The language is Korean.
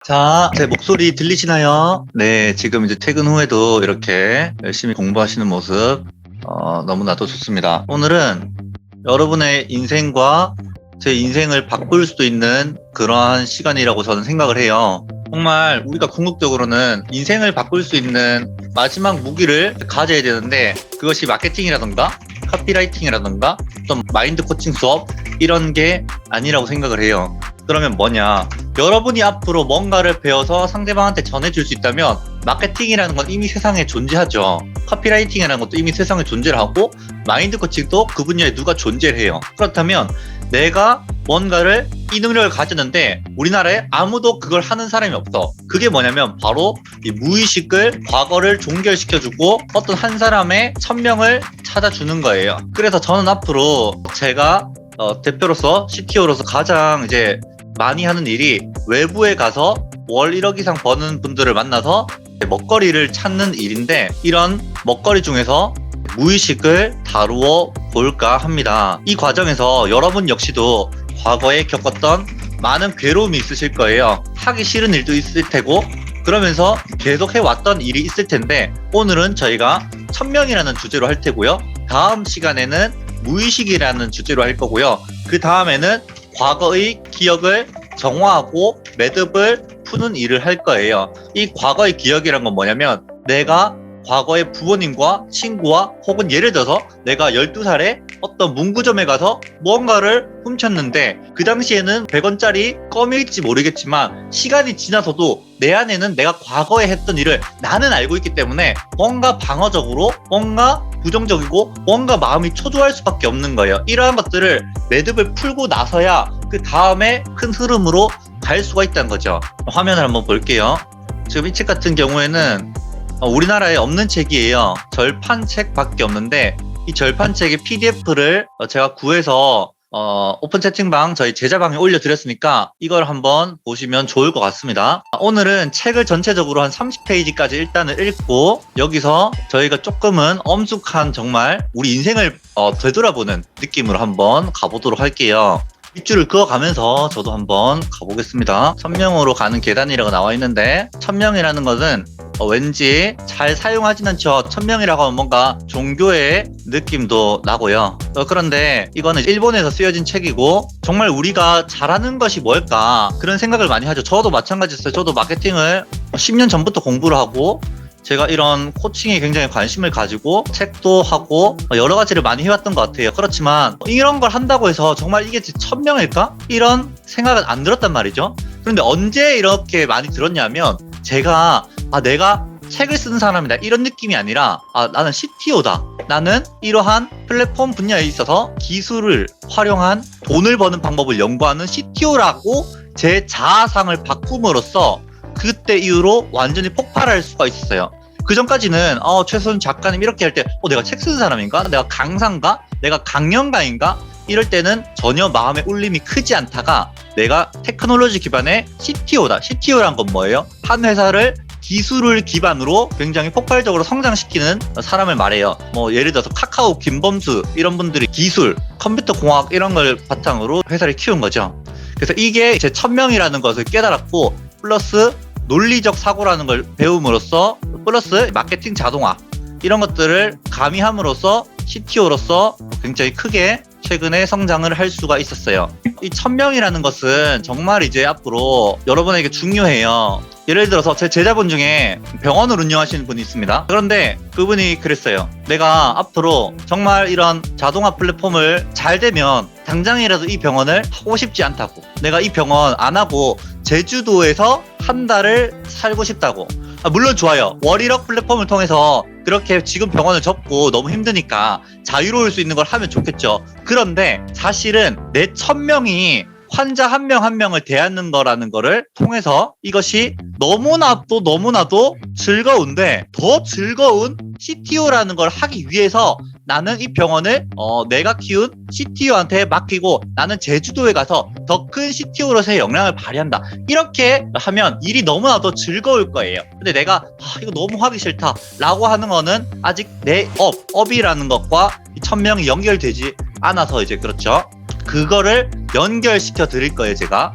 자, 제 목소리 들리시나요? 네, 지금 이제 퇴근 후에도 이렇게 열심히 공부하시는 모습, 너무나도 좋습니다. 오늘은 여러분의 인생과 제 인생을 바꿀 수도 있는 그러한 시간이라고 저는 생각을 해요. 정말 우리가 궁극적으로는 인생을 바꿀 수 있는 마지막 무기를 가져야 되는데 그것이 마케팅이라던가 카피라이팅이라던가 어떤 마인드 코칭 수업 이런 게 아니라고 생각을 해요. 그러면 뭐냐? 여러분이 앞으로 뭔가를 배워서 상대방한테 전해줄 수 있다면 마케팅이라는 건 이미 세상에 존재하죠. 카피라이팅이라는 것도 이미 세상에 존재를 하고 마인드 코칭도 그 분야에 누가 존재를 해요. 그렇다면 내가 뭔가를 이 능력을 가졌는데 우리나라에 아무도 그걸 하는 사람이 없어. 그게 뭐냐면 바로 이 무의식을 과거를 종결시켜주고 어떤 한 사람의 천명을 찾아주는 거예요. 그래서 저는 앞으로 제가 대표로서 CTO로서 가장 이제 많이 하는 일이 외부에 가서 월 1억 이상 버는 분들을 만나서 먹거리를 찾는 일인데 이런 먹거리 중에서 무의식을 다루어 볼까 합니다. 이 과정에서 여러분 역시도 과거에 겪었던 많은 괴로움이 있으실 거예요. 하기 싫은 일도 있을 테고 그러면서 계속 해왔던 일이 있을 텐데 오늘은 저희가 천명이라는 주제로 할 테고요. 다음 시간에는 무의식이라는 주제로 할 거고요. 그 다음에는 과거의 기억을 정화하고 매듭을 푸는 일을 할 거예요. 이 과거의 기억이란 건 뭐냐면 내가 과거의 부모님과 친구와 혹은 예를 들어서 내가 12살에 어떤 문구점에 가서 무언가를 훔쳤는데 그 당시에는 100원짜리 껌일지 모르겠지만 시간이 지나서도 내 안에는 내가 과거에 했던 일을 나는 알고 있기 때문에 뭔가 방어적으로 뭔가 부정적이고 뭔가 마음이 초조할 수밖에 없는 거예요. 이러한 것들을 매듭을 풀고 나서야 그 다음에 큰 흐름으로 갈 수가 있다는 거죠. 화면을 한번 볼게요. 지금 이 책 같은 경우에는 우리나라에 없는 책이에요. 절판책밖에 없는데 이 절판책의 PDF를 제가 구해서 오픈 채팅방 저희 제자방에 올려드렸으니까 이걸 한번 보시면 좋을 것 같습니다. 오늘은 책을 전체적으로 한 30페이지까지 일단은 읽고 여기서 저희가 조금은 엄숙한 정말 우리 인생을 되돌아보는 느낌으로 한번 가보도록 할게요. 밑줄을 그어가면서 저도 한번 가보겠습니다. 천명으로 가는 계단이라고 나와 있는데 천명이라는 것은 왠지 잘 사용하진 않죠. 천명이라고 하면 뭔가 종교의 느낌도 나고요. 그런데 이거는 일본에서 쓰여진 책이고 정말 우리가 잘하는 것이 뭘까 그런 생각을 많이 하죠. 저도 마찬가지였어요. 저도 마케팅을 10년 전부터 공부를 하고 제가 이런 코칭에 굉장히 관심을 가지고 책도 하고 여러 가지를 많이 해왔던 것 같아요. 그렇지만 이런 걸 한다고 해서 정말 이게 제 천명일까? 이런 생각은 안 들었단 말이죠. 그런데 언제 이렇게 많이 들었냐면 제가 내가 책을 쓰는 사람이다 이런 느낌이 아니라 나는 CTO다. 나는 이러한 플랫폼 분야에 있어서 기술을 활용한 돈을 버는 방법을 연구하는 CTO라고 제 자아상을 바꿈으로써 그때 이후로 완전히 폭발할 수가 있었어요. 그 전까지는 최소은 작가님 이렇게 할 때 내가 책 쓰는 사람인가? 내가 강사인가? 내가 강연가인가? 이럴 때는 전혀 마음의 울림이 크지 않다가 내가 테크놀로지 기반의 CTO다. CTO란 건 뭐예요? 한 회사를 기술을 기반으로 굉장히 폭발적으로 성장시키는 사람을 말해요. 예를 들어서 카카오 김범수 이런 분들이 기술, 컴퓨터 공학 이런 걸 바탕으로 회사를 키운 거죠. 그래서 이게 제 천명이라는 것을 깨달았고 플러스 논리적 사고라는 걸 배움으로써 플러스 마케팅 자동화 이런 것들을 가미함으로써 CTO로서 굉장히 크게 최근에 성장을 할 수가 있었어요. 이 천명이라는 것은 정말 이제 앞으로 여러분에게 중요해요. 예를 들어서 제 제자분 중에 병원을 운영하시는 분이 있습니다. 그런데 그분이 그랬어요. 내가 앞으로 정말 이런 자동화 플랫폼을 잘 되면 당장이라도 이 병원을 하고 싶지 않다고. 내가 이 병원 안 하고 제주도에서 한 달을 살고 싶다고. 물론 좋아요. 월 1억 플랫폼을 통해서 그렇게 지금 병원을 접고 너무 힘드니까 자유로울 수 있는 걸 하면 좋겠죠. 그런데 사실은 내 천명이 환자 한 명 한 명을 대하는 거라는 거를 통해서 이것이 너무나도 즐거운데 더 즐거운 CTO라는 걸 하기 위해서 나는 이 병원을 내가 키운 CTO한테 맡기고 나는 제주도에 가서 더 큰 CTO로서의 역량을 발휘한다. 이렇게 하면 일이 너무나도 즐거울 거예요. 근데 내가 이거 너무 하기 싫다 라고 하는 거는 아직 내 업이라는 것과 이 천명이 연결되지 않아서 이제 그렇죠. 그거를 연결시켜 드릴 거예요, 제가.